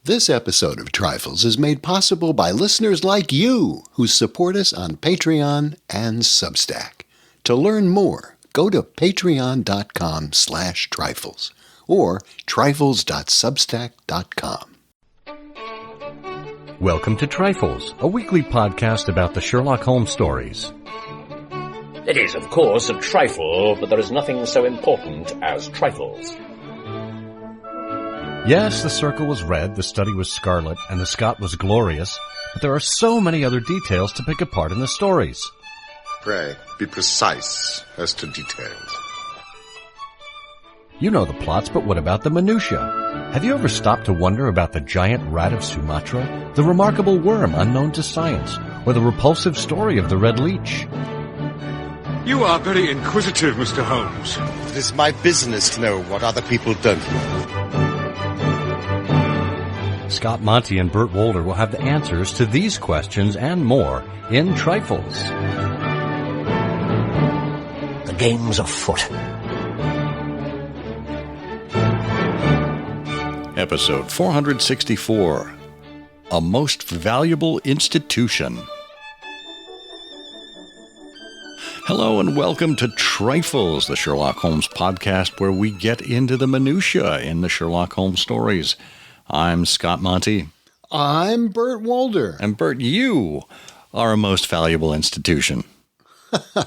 This episode of Trifles is made possible by listeners like you who support us on Patreon and Substack. To learn more, go to patreon.com/trifles or trifles.substack.com. Welcome to Trifles, a weekly podcast about the Sherlock Holmes stories. It is, of course, a trifle, but there is nothing so important as trifles. Yes, the circle was red, the study was scarlet, and the Scot was glorious, but there are so many other details to pick apart in the stories. Pray, be precise as to details. You know the plots, but what about the minutiae? Have you ever stopped to wonder about the giant rat of Sumatra, the remarkable worm unknown to science, or the repulsive story of the red leech? You are very inquisitive, Mr. Holmes. It is my business to know what other people don't know. Scott Monty and Burt Wolder will have the answers to these questions and more in Trifles. The game's afoot. Episode 464, A Most Valuable Institution. Hello and welcome to Trifles, the Sherlock Holmes podcast where we get into the minutiae in the Sherlock Holmes stories. I'm Scott Monty. I'm Burt Wolder. And Burt, you are a most valuable institution.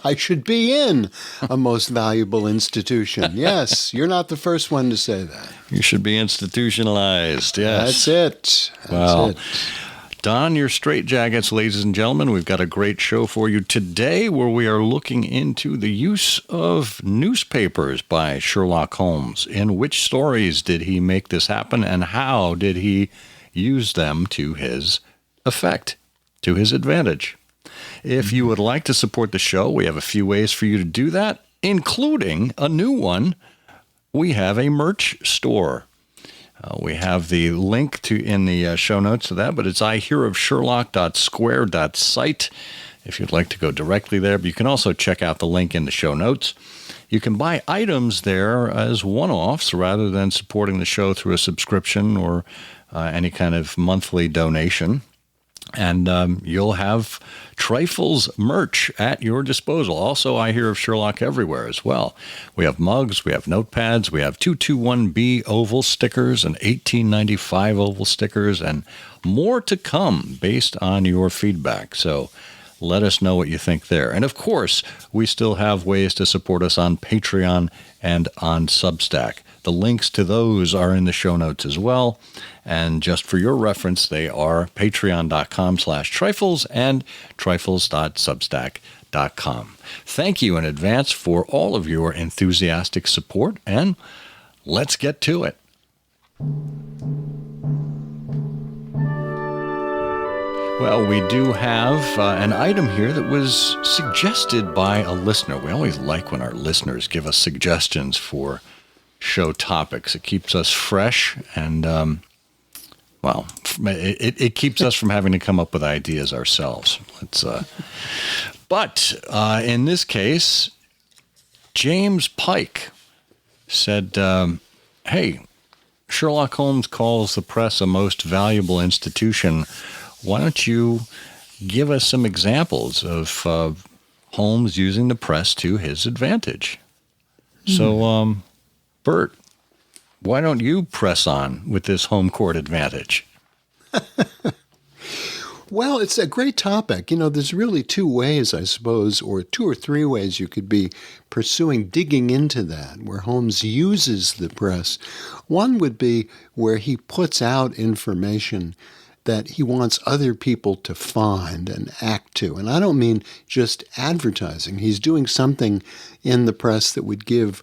I should be in a most valuable institution. Yes, you're not the first one to say that. You should be institutionalized, yes. That's it. Well, don your straitjackets, ladies and gentlemen. We've got a great show for you today where we are looking into the use of newspapers by Sherlock Holmes. In which stories did he make this happen, and how did he use them to his effect, to his advantage? If you would like to support the show, we have a few ways for you to do that, including a new one. We have a merch store. We have the link in the show notes to that, but it's ihearofsherlock.square.site if you'd like to go directly there. But you can also check out the link in the show notes. You can buy items there as one-offs rather than supporting the show through a subscription or any kind of monthly donation. And you'll have Trifles merch at your disposal. Also, I hear of Sherlock everywhere as well. We have mugs, we have notepads, we have 221B oval stickers and 1895 oval stickers, and more to come based on your feedback. So let us know what you think there. And of course, we still have ways to support us on Patreon and on Substack. The links to those are in the show notes as well. And just for your reference, they are patreon.com/trifles and trifles.substack.com. Thank you in advance for all of your enthusiastic support, and let's get to it. Well, we do have an item here that was suggested by a listener. We always like when our listeners give us suggestions for show topics. It keeps us fresh and, it keeps us from having to come up with ideas ourselves. But in this case, James Pike said, hey, Sherlock Holmes calls the press a most valuable institution. Why don't you give us some examples of Holmes using the press to his advantage? So, Burt, why don't you press on with this home court advantage? Well, it's a great topic. You know, there's really two ways, I suppose, or two or three ways you could be pursuing digging into that, where Holmes uses the press. One would be where he puts out information that he wants other people to find and act to. And I don't mean just advertising. He's doing something in the press that would give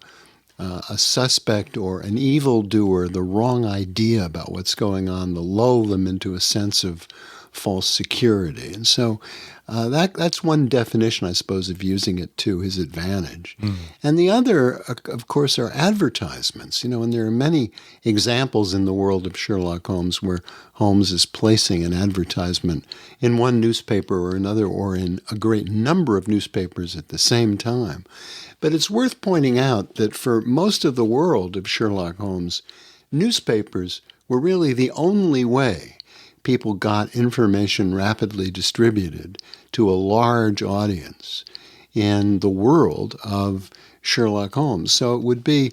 a suspect or an evildoer the wrong idea about what's going on, to lull them into a sense of false security. And so that's one definition, I suppose, of using it to his advantage. And the other, of course, are advertisements. You know, and there are many examples in the world of Sherlock Holmes where Holmes is placing an advertisement in one newspaper or another, or in a great number of newspapers at the same time. But it's worth pointing out that for most of the world of Sherlock Holmes, newspapers were really the only way people got information rapidly distributed to a large audience in the world of Sherlock Holmes. So it would be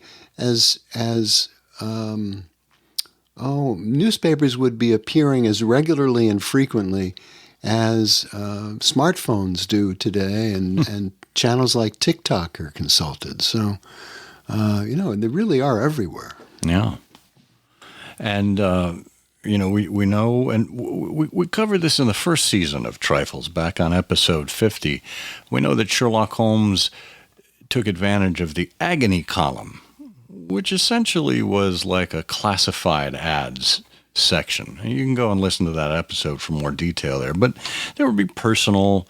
newspapers would be appearing as regularly and frequently as smartphones do today, and channels like TikTok are consulted. So, they really are everywhere. Yeah. And, we know, and we covered this in the first season of Trifles, back on episode 50. We know that Sherlock Holmes took advantage of the agony column, which essentially was like a classified ads section. You can go and listen to that episode for more detail there. But there would be personal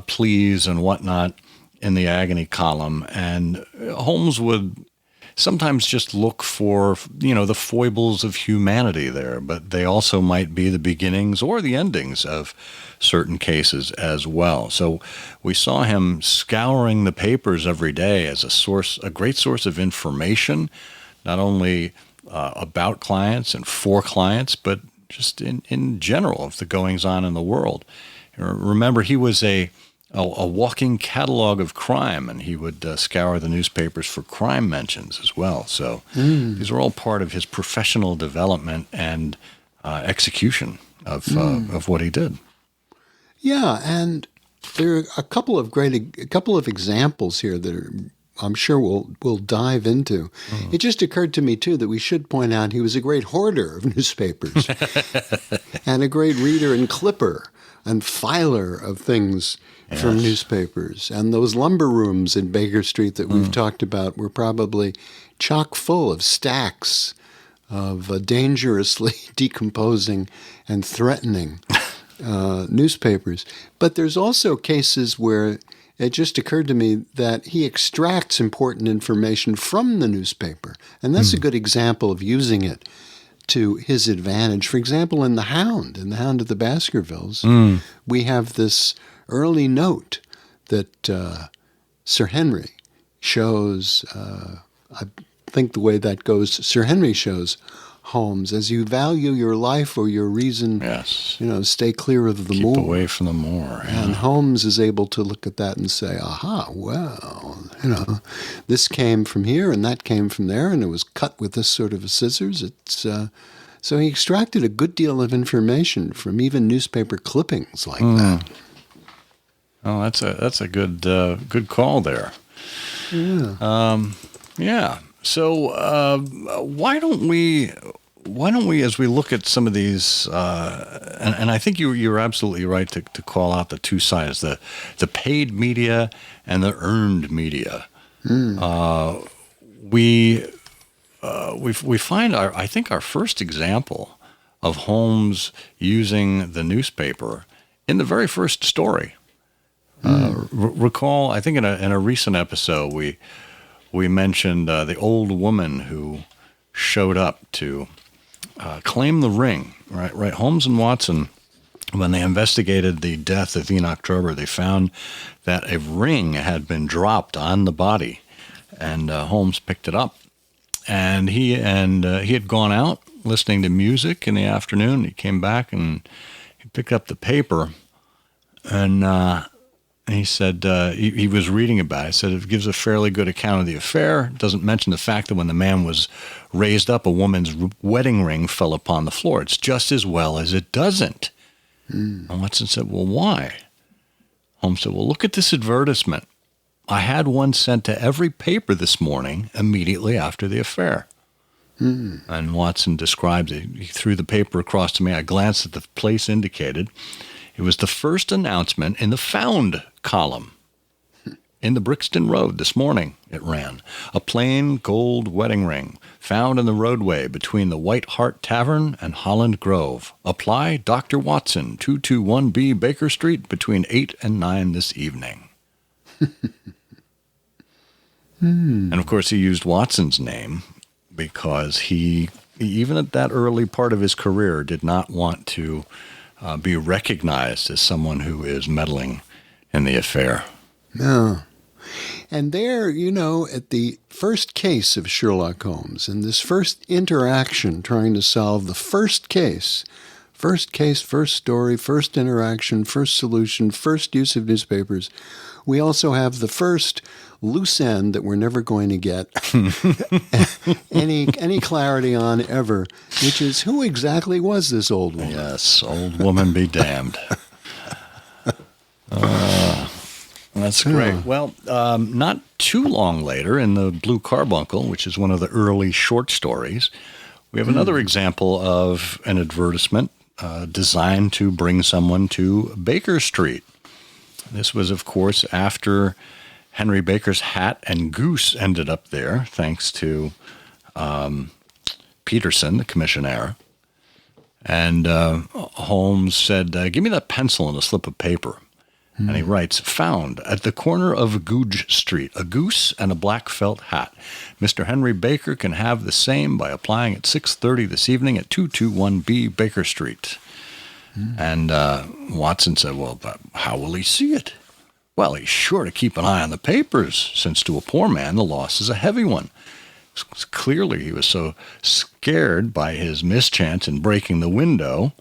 pleas and whatnot in the agony column, and Holmes would sometimes just look for, the foibles of humanity there, but they also might be the beginnings or the endings of certain cases as well. So we saw him scouring the papers every day as a great source of information, not only about clients and for clients, but just in general of the goings-on in the world. Remember, he was a walking catalog of crime, and he would scour the newspapers for crime mentions as well. So these are all part of his professional development and execution of what he did. Yeah, and there are a couple of examples here that I'm sure we'll dive into. It just occurred to me, too, that we should point out he was a great hoarder of newspapers and a great reader and clipper and filer of things from newspapers. And those lumber rooms in Baker Street that we've talked about were probably chock full of stacks of dangerously decomposing and threatening newspapers. But there's also cases where it just occurred to me that he extracts important information from the newspaper. And that's a good example of using it to his advantage. For example, in The Hound of the Baskervilles, we have this early note that Sir Henry shows, I think the way that goes, Sir Henry shows Holmes, as you value your life or your reason, stay clear of the moor. Keep away from the moor. Yeah. And Holmes is able to look at that and say, aha, well, this came from here and that came from there, and it was cut with this sort of a scissors. So he extracted a good deal of information from even newspaper clippings like that. Oh, that's a good call there. Yeah. So why don't we, as we look at some of these, and I think you're absolutely right to call out the two sides, the paid media and the earned media. We find I think our first example of Holmes using the newspaper in the very first story. Recall, I think in a recent episode we mentioned the old woman who showed up to claim the ring. Right. Holmes and Watson, when they investigated the death of Enoch Drebber, they found that a ring had been dropped on the body, and Holmes picked it up. And he had gone out listening to music in the afternoon. He came back and he picked up the paper, and he said he was reading about it. He said it gives a fairly good account of the affair. It doesn't mention the fact that when the man was raised up, a woman's wedding ring fell upon the floor. It's just as well as it doesn't. And Watson said, well, why? Holmes said, well, look at this advertisement. I had one sent to every paper this morning immediately after the affair. And Watson describes it. He threw the paper across to me. I glanced at the place indicated. It was the first announcement in the found column. In the Brixton Road this morning, it ran. A plain gold wedding ring found in the roadway between the White Hart Tavern and Holland Grove. Apply Dr. Watson, 221B Baker Street, between 8 and 9 this evening. And of course he used Watson's name because he, even at that early part of his career, did not want to be recognized as someone who is meddling in the affair. No. And there, at the first case of Sherlock Holmes, and this first interaction trying to solve the first case, first story, first interaction, first solution, first use of newspapers, we also have the first loose end that we're never going to get any clarity on ever, which is who exactly was this old woman? Yes, old woman be damned. That's great. Well, not too long later, in the Blue Carbuncle, which is one of the early short stories, we have another example of an advertisement designed to bring someone to Baker Street. This was, of course, after Henry Baker's hat and goose ended up there, thanks to Peterson, the commissionaire. And Holmes said, give me that pencil and a slip of paper. And he writes, found at the corner of Goodge Street, a goose and a black felt hat. Mr. Henry Baker can have the same by applying at 6:30 this evening at 221B Baker Street. And Watson said, well, how will he see it? Well, he's sure to keep an eye on the papers, since to a poor man the loss is a heavy one. Clearly, he was so scared by his mischance in breaking the window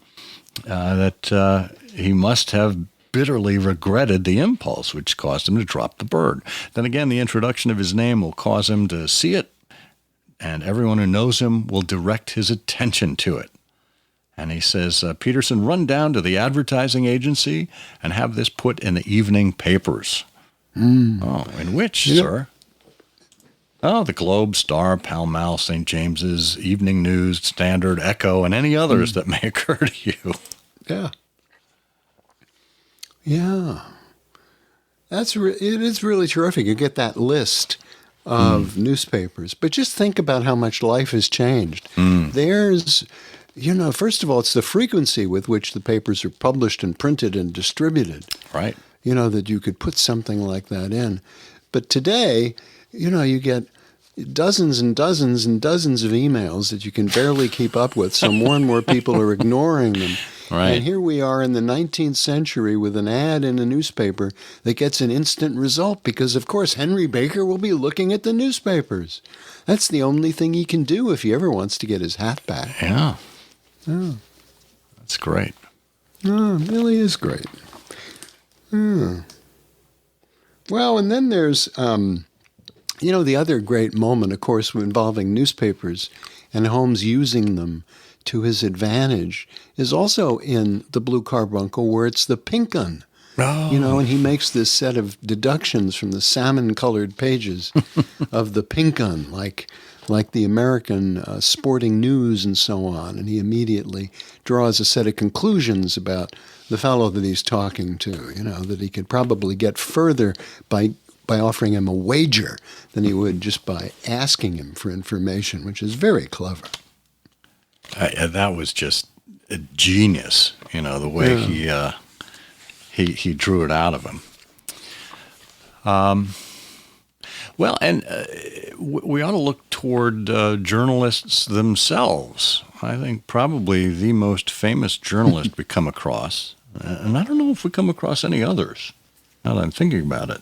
that he must have bitterly regretted the impulse which caused him to drop the bird. Then again, the introduction of his name will cause him to see it, and everyone who knows him will direct his attention to it. And he says, Peterson, run down to the advertising agency and have this put in the evening papers. Oh, in which, sir? Oh, the Globe, Star, Pall Mall, St. James's, Evening News, Standard, Echo, and any others that may occur to you. Yeah. Yeah. It is really terrific. You get that list of newspapers. But just think about how much life has changed. There's... first of all, it's the frequency with which the papers are published and printed and distributed. Right. That you could put something like that in. But today, you get dozens and dozens and dozens of emails that you can barely keep up with, so more and more people are ignoring them. Right. And here we are in the 19th century with an ad in a newspaper that gets an instant result because, of course, Henry Baker will be looking at the newspapers. That's the only thing he can do if he ever wants to get his hat back. Yeah. Oh. That's great. Oh, it really is great. Well, and then there's, the other great moment, of course, involving newspapers and Holmes using them to his advantage is also in the Blue Carbuncle, where it's the pink un. Oh. And he makes this set of deductions from the salmon-colored pages of the pink un, like the American sporting news and so on. And he immediately draws a set of conclusions about the fellow that he's talking to, that he could probably get further by offering him a wager than he would just by asking him for information, which is very clever. That was just a genius, the way he drew it out of him. Well, and we ought to look toward journalists themselves. I think probably the most famous journalist we come across, and I don't know if we come across any others, now that I'm thinking about it.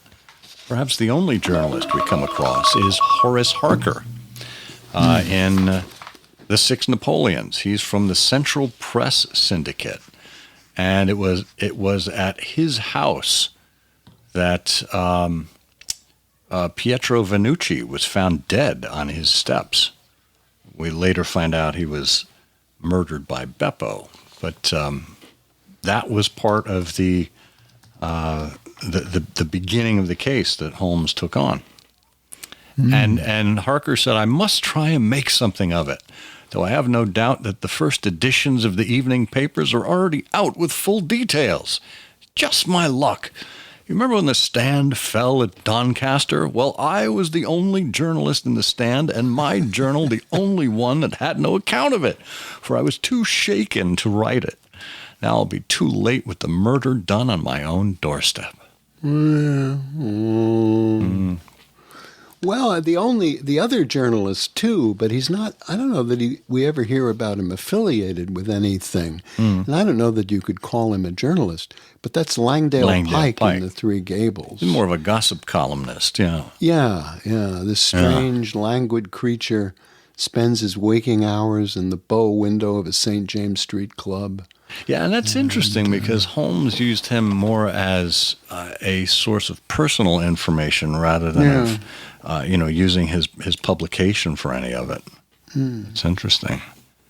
Perhaps the only journalist we come across is Horace Harker in The Six Napoleons. He's from the Central Press Syndicate, and it was at his house that Pietro Vannucci was found dead on his steps. We later find out he was murdered by Beppo, but that was part of the beginning of the case that Holmes took on. And Harker said, I must try and make something of it, though I have no doubt that the first editions of the evening papers are already out with full details. Just my luck. You remember when the Stand fell at Doncaster? Well, I was the only journalist in the Stand, and my journal the only one that had no account of it, for I was too shaken to write it. Now I'll be too late with the murder done on my own doorstep. Well, the other journalist too, but he's not. I don't know that we ever hear about him affiliated with anything, and I don't know that you could call him a journalist. But that's Langdale Pike in The Three Gables. He's more of a gossip columnist, yeah. Yeah. This strange, languid creature spends his waking hours in the bow window of a St. James Street club. Yeah, and that's interesting because Holmes used him more as a source of personal information rather than using his publication for any of it. It's interesting.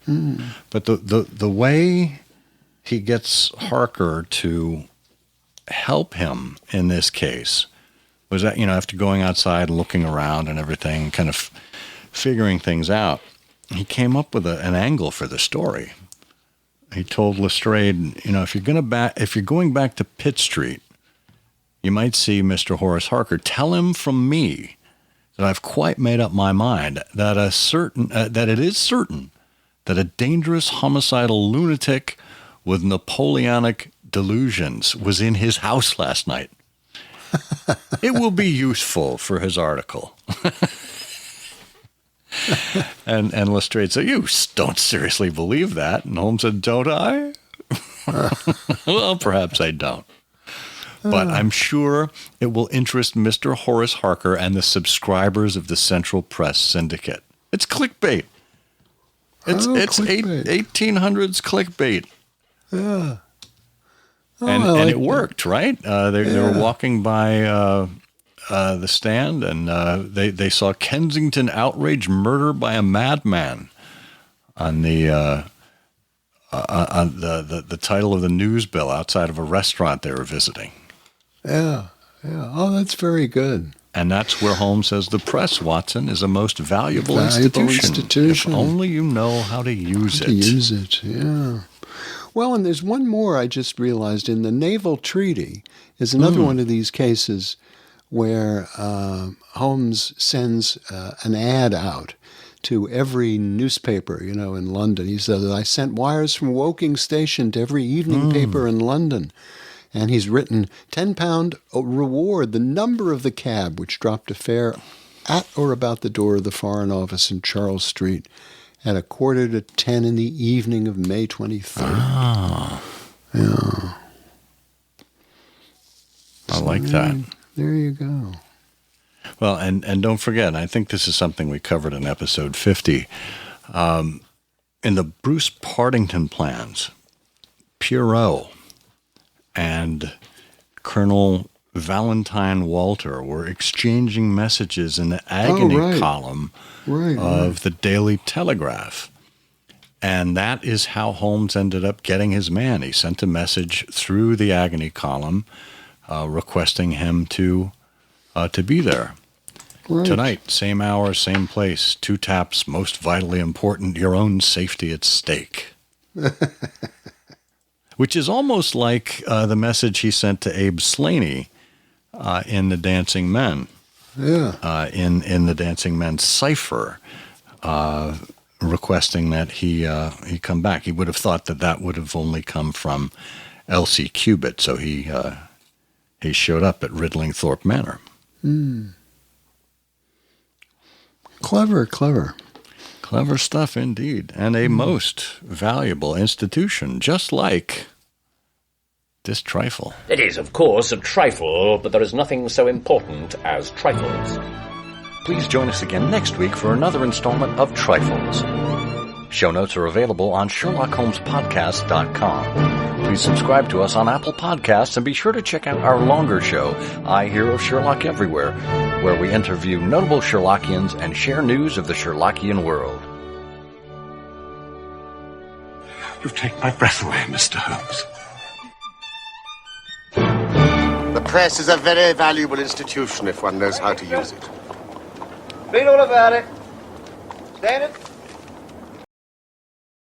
But the way he gets Harker to help him in this case was that, after going outside and looking around and everything, kind of figuring things out, he came up with an angle for the story. He told Lestrade, if you're going back to Pitt Street, you might see Mr. Horace Harker. Tell him from me that I've quite made up my mind that it is certain that a dangerous homicidal lunatic with Napoleonic delusions was in his house last night. It will be useful for his article. And Lestrade said, "You don't seriously believe that?" And Holmes said, "Don't I?" Well, perhaps I don't. But I'm sure it will interest Mr. Horace Harker and the subscribers of the Central Press Syndicate. It's clickbait. It's clickbait. 1800s clickbait. Yeah. And it worked, right? They were walking by the stand, and they saw Kensington outrage murder by a madman on the title of the news bill outside of a restaurant they were visiting. Yeah. Oh, that's very good. And that's where Holmes says the press, Watson, is a most valuable institution. If only you know how to use it. Use it, yeah. Well, and there's one more I just realized. In the Naval Treaty is another one of these cases where Holmes sends an ad out to every newspaper, in London. He says, "I sent wires from Woking Station to every evening paper in London." And he's written, £10 reward, the number of the cab which dropped a fare at or about the door of the Foreign Office in Charles Street at 10:15 in the evening of May 23rd. Ah. Yeah. I like that. There you go. Well, and don't forget, I think this is something we covered in episode 50. In the Bruce Partington plans, Pierrot and Colonel Valentine Walter were exchanging messages in the agony column of the Daily Telegraph. And that is how Holmes ended up getting his man. He sent a message through the agony column requesting him to be there. Right. Tonight, same hour, same place, 2 taps, most vitally important, your own safety at stake. Which is almost like the message he sent to Abe Slaney in The Dancing Men. Yeah. In The Dancing Men cipher, requesting that he come back. He would have thought that would have only come from Elsie Cubitt, so he showed up at Ridlingthorpe Manor. Clever. Clever stuff indeed, and a most valuable institution, just like this trifle. It is, of course, a trifle, but there is nothing so important as trifles. Please join us again next week for another installment of Trifles. Show notes are available on SherlockHolmesPodcast.com. Please subscribe to us on Apple Podcasts and be sure to check out our longer show, I Hear of Sherlock Everywhere, where we interview notable Sherlockians and share news of the Sherlockian world. You take my breath away, Mr. Holmes. The press is a very valuable institution if one knows how to use it. Read all about it. Stand it.